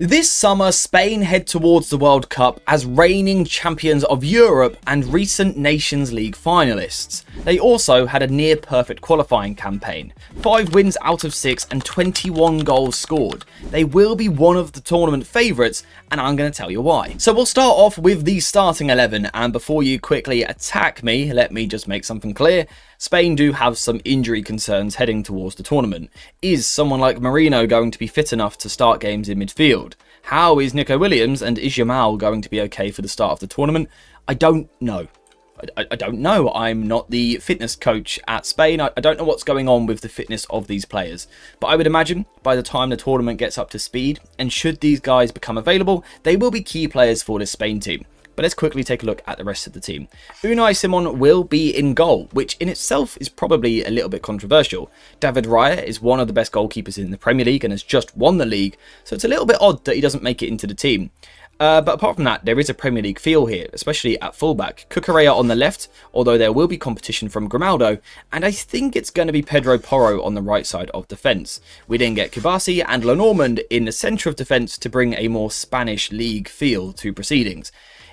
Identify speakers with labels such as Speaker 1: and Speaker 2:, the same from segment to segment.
Speaker 1: This summer, Spain head towards the World Cup as reigning champions of Europe and recent Nations League finalists. They also had a near-perfect qualifying campaign, 5 wins out of 6 and 21 goals scored. They will be one of the tournament favourites, and I'm going to tell you why. So we'll start off with the starting 11, and before you quickly attack me, let me just make something clear. Spain do have some injury concerns heading towards the tournament. Is someone like Merino going to be fit enough to start games in midfield? How is Nico Williams and is Yamal going to be okay for the start of the tournament? I don't know. I don't know. I'm not the fitness coach at Spain. I don't know what's going on with the fitness of these players. But I would imagine by the time the tournament gets up to speed, and should these guys become available, they will be key players for this Spain team. But let's quickly take a look at the rest of the team. Unai Simon will be in goal, which in itself is probably a little bit controversial. David Raya is one of the best goalkeepers in the Premier League and has just won the league, so it's a little bit odd that he doesn't make it into the team. But apart from that, there is a Premier League feel here, especially at fullback. Cucurella on the left, although there will be competition from Grimaldo, and I think it's going to be Pedro Porro on the right side of defence. We then get Kubasi and Lenormand in the centre of defence to bring a more Spanish league feel to proceedings.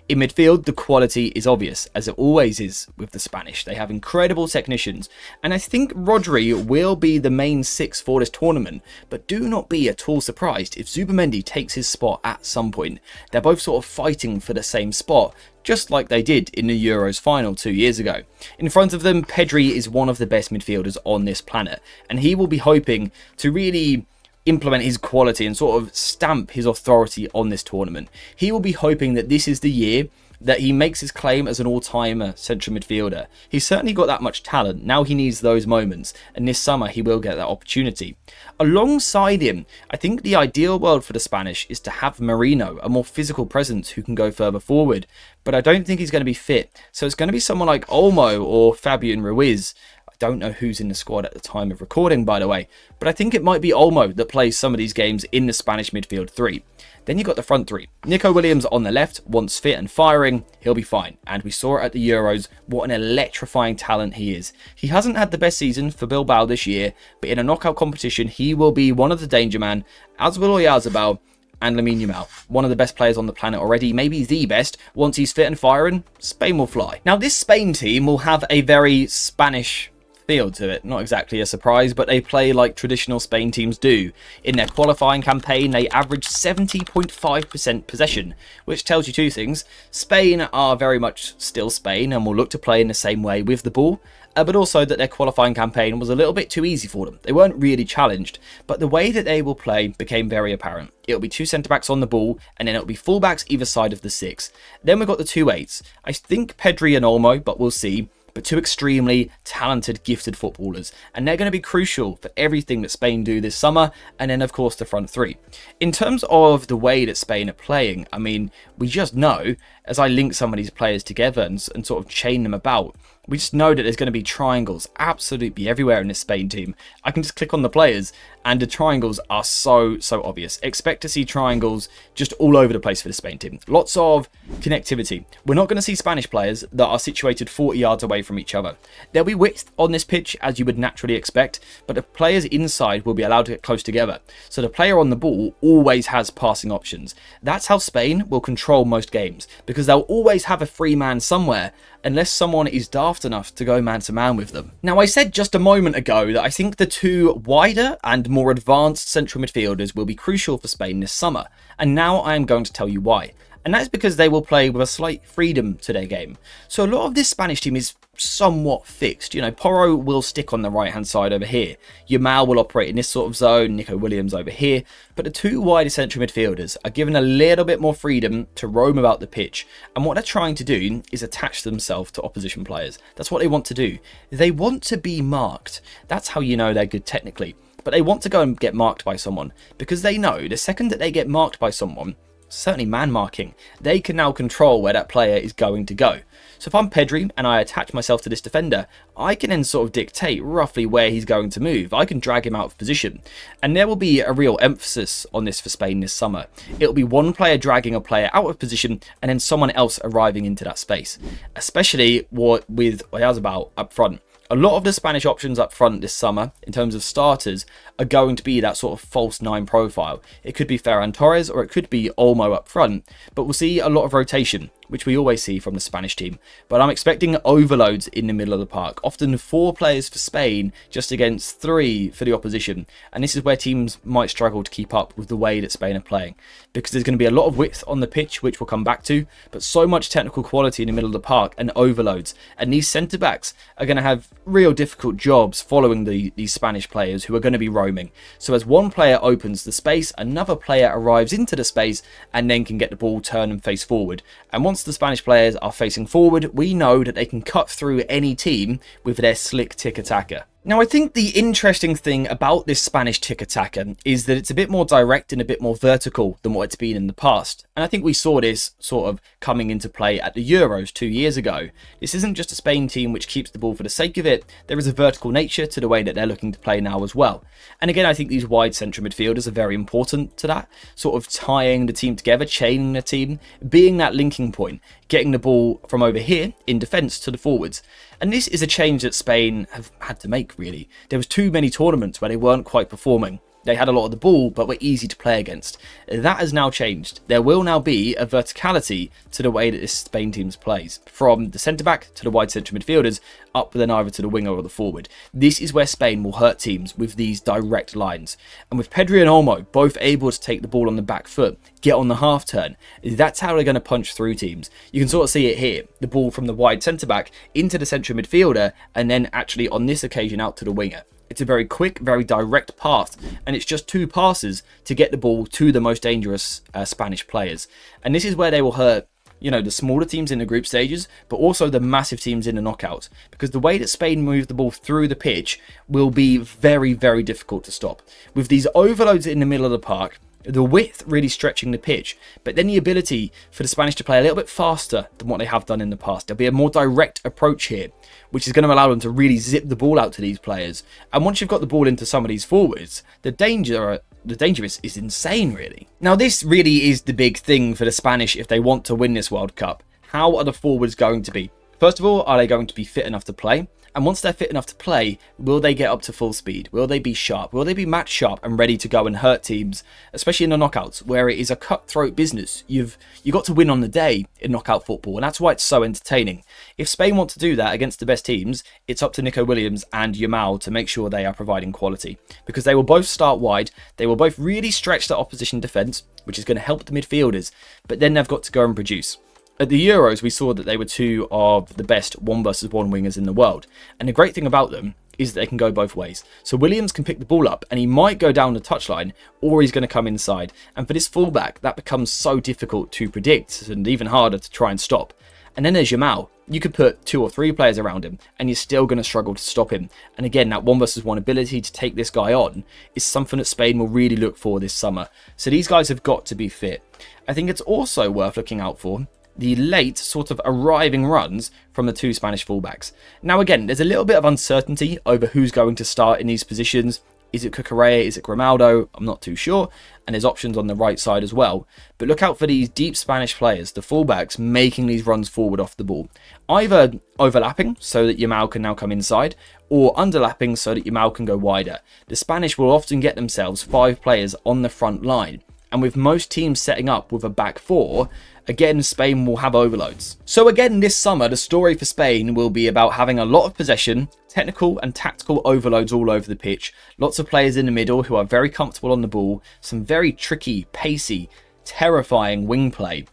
Speaker 1: In midfield, the quality is obvious, as it always is with the Spanish. They have incredible technicians, and I think Rodri will be the main 6 for this tournament, but do not be at all surprised if Zubimendi takes his spot at some point. They're both sort of fighting for the same spot, just like they did in the Euros final 2 years ago. In front of them, Pedri is one of the best midfielders on this planet, and he will be hoping to really implement his quality and sort of stamp his authority on this tournament. He will be hoping that this is the year that he makes his claim as an all-time central midfielder. He's certainly got that much talent. Now he needs those moments, and this summer he will get that opportunity. Alongside him, I think the ideal world for the Spanish is to have Merino, a more physical presence who can go further forward, but I don't think he's going to be fit, so it's going to be someone like Olmo or Fabian Ruiz. Don't know who's in the squad at the time of recording, by the way, but I think it might be Olmo that plays some of these games in the Spanish midfield 3. Then you've got the front 3. Nico Williams on the left, once fit and firing, he'll be fine. And we saw it at the Euros, what an electrifying talent he is. He hasn't had the best season for Bilbao this year, but in a knockout competition, he will be one of the danger man, as will Oyarzabal and Lamine Yamal, one of the best players on the planet already, maybe the best. Once he's fit and firing, Spain will fly. Now, this Spain team will have a very Spanish feel to it. Not exactly a surprise, but they play like traditional Spain teams do. In their qualifying campaign, they averaged 70.5% possession, which tells you two things. Spain are very much still Spain and will look to play in the same way with the ball, but also that their qualifying campaign was a little bit too easy for them. They weren't really challenged, but the way that they will play became very apparent. It'll be 2 centre-backs on the ball, and then it'll be full-backs either side of the 6. Then we've got the 2 8s. I think Pedri and Olmo, but we'll see. But 2 extremely talented, gifted footballers, and they're going to be crucial for everything that Spain do this summer, and then of course the front 3. In terms of the way that Spain are playing, I mean, we just know, as I link some of these players together and sort of chain them about, we just know that there's going to be triangles absolutely everywhere in this Spain team. I can just click on the players and the triangles are so obvious. Expect to see triangles just all over the place for the Spain team. Lots of connectivity. We're not going to see Spanish players that are situated 40 yards away from each other. There'll be width on this pitch as you would naturally expect, but the players inside will be allowed to get close together. So the player on the ball always has passing options. That's how Spain will control most games, because they'll always have a free man somewhere unless someone is daft enough to go man-to-man with them. Now, I said just a moment ago that I think the 2 wider and more advanced central midfielders will be crucial for Spain this summer, and now I am going to tell you why. And that's because they will play with a slight freedom to their game. So a lot of this Spanish team is somewhat fixed. You know, Porro will stick on the right-hand side over here. Yamal will operate in this sort of zone, Nico Williams over here. But the 2 wider central midfielders are given a little bit more freedom to roam about the pitch. And what they're trying to do is attach themselves to opposition players. That's what they want to do. They want to be marked. That's how you know they're good technically. But they want to go and get marked by someone, because they know the second that they get marked by someone, certainly man marking, they can now control where that player is going to go. So if I'm Pedri and I attach myself to this defender, I can then sort of dictate roughly where he's going to move. I can drag him out of position. And there will be a real emphasis on this for Spain this summer. It'll be one player dragging a player out of position and then someone else arriving into that space. Especially with Oyarzabal up front. A lot of the Spanish options up front this summer, in terms of starters, are going to be that sort of false 9 profile. It could be Ferran Torres or it could be Olmo up front, but we'll see a lot of rotation, which we always see from the Spanish team. But I'm expecting overloads in the middle of the park, often 4 players for Spain just against 3 for the opposition. And this is where teams might struggle to keep up with the way that Spain are playing, because there's going to be a lot of width on the pitch, which we'll come back to, but so much technical quality in the middle of the park and overloads. And these centre-backs are going to have real difficult jobs following these Spanish players who are going to be roaming. So as one player opens the space, another player arrives into the space and then can get the ball, turn and face forward. And once the Spanish players are facing forward, we know that they can cut through any team with their slick tiki-taka. Now, I think the interesting thing about this Spanish tiki-taka is that it's a bit more direct and a bit more vertical than what it's been in the past. And I think we saw this sort of coming into play at the Euros 2 years ago. This isn't just a Spain team which keeps the ball for the sake of it. There is a vertical nature to the way that they're looking to play now as well. And again, I think these wide central midfielders are very important to that, sort of tying the team together, chaining the team, being that linking point, getting the ball from over here in defence to the forwards. And this is a change that Spain have had to make, really. There was too many tournaments where they weren't quite performing. They had a lot of the ball, but were easy to play against. That has now changed. There will now be a verticality to the way that this Spain team plays, from the centre-back to the wide central midfielders, up then either to the winger or the forward. This is where Spain will hurt teams with these direct lines. And with Pedri and Olmo both able to take the ball on the back foot, get on the half turn, that's how they're going to punch through teams. You can sort of see it here, the ball from the wide centre-back into the central midfielder, and then actually on this occasion out to the winger. It's a very quick, very direct path, and it's just 2 passes to get the ball to the most dangerous Spanish players. And this is where they will hurt, you know, the smaller teams in the group stages, but also the massive teams in the knockouts, because the way that Spain move the ball through the pitch will be very, very difficult to stop. With these overloads in the middle of the park, the width really stretching the pitch, but then the ability for the Spanish to play a little bit faster than what they have done in the past. There'll be a more direct approach here, which is going to allow them to really zip the ball out to these players. And once you've got the ball into some of these forwards, the danger is insane, really. Now, this really is the big thing for the Spanish if they want to win this World Cup. How are the forwards going to be? First of all, are they going to be fit enough to play? And once they're fit enough to play, will they get up to full speed? Will they be sharp? Will they be match sharp and ready to go and hurt teams, especially in the knockouts, where it is a cutthroat business? You've got to win on the day in knockout football, and that's why it's so entertaining. If Spain want to do that against the best teams, it's up to Nico Williams and Yamal to make sure they are providing quality, because they will both start wide, they will both really stretch the opposition defence, which is going to help the midfielders, but then they've got to go and produce. At the Euros, we saw that they were 2 of the best 1-versus-1 wingers in the world. And the great thing about them is that they can go both ways. So Williams can pick the ball up and he might go down the touchline, or he's going to come inside. And for this fullback, that becomes so difficult to predict and even harder to try and stop. And then there's Yamal. You could put 2 or 3 players around him and you're still going to struggle to stop him. And again, that 1-versus-1 ability to take this guy on is something that Spain will really look for this summer. So these guys have got to be fit. I think it's also worth looking out for the late sort of arriving runs from the 2 Spanish fullbacks. Now again, there's a little bit of uncertainty over who's going to start in these positions. Is it Cucurella? Is it Grimaldo? I'm not too sure. And there's options on the right side as well. But look out for these deep Spanish players, the fullbacks, making these runs forward off the ball. Either overlapping so that Yamal can now come inside, or underlapping so that Yamal can go wider. The Spanish will often get themselves 5 players on the front line. And with most teams setting up with a back 4, again, Spain will have overloads. So again, this summer, the story for Spain will be about having a lot of possession, technical and tactical overloads all over the pitch, lots of players in the middle who are very comfortable on the ball, some very tricky, pacey, terrifying wing play,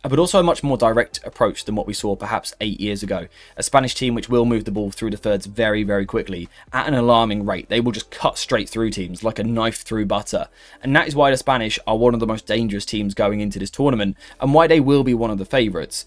Speaker 1: but also a much more direct approach than what we saw perhaps 8 years ago. A Spanish team which will move the ball through the thirds very, very quickly at an alarming rate. They will just cut straight through teams like a knife through butter. And that is why the Spanish are one of the most dangerous teams going into this tournament and why they will be one of the favourites.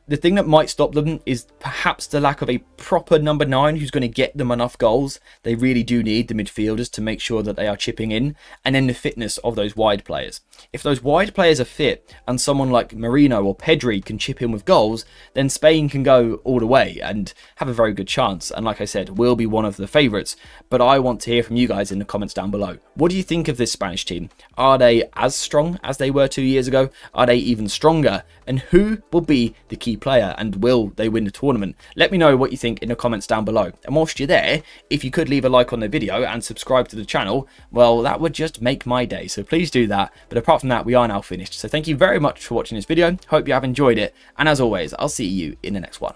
Speaker 1: The thing that might stop them is perhaps the lack of a proper number 9 who's going to get them enough goals. They really do need the midfielders to make sure that they are chipping in, and then the fitness of those wide players. If those wide players are fit and someone like Marino or Pedri can chip in with goals, then Spain can go all the way and have a very good chance. And like I said, will be one of the favourites. But I want to hear from you guys in the comments down below. What do you think of this Spanish team? Are they as strong as they were 2 years ago? Are they even stronger? And who will be the key player, and will they win the tournament? Let me know what you think in the comments down below. And whilst you're there, if you could leave a like on the video and subscribe to the channel, well, that would just make my day. So please do that. But apart from that, we are now finished. So thank you very much for watching this video. Hope you have enjoyed it. And as always, I'll see you in the next one.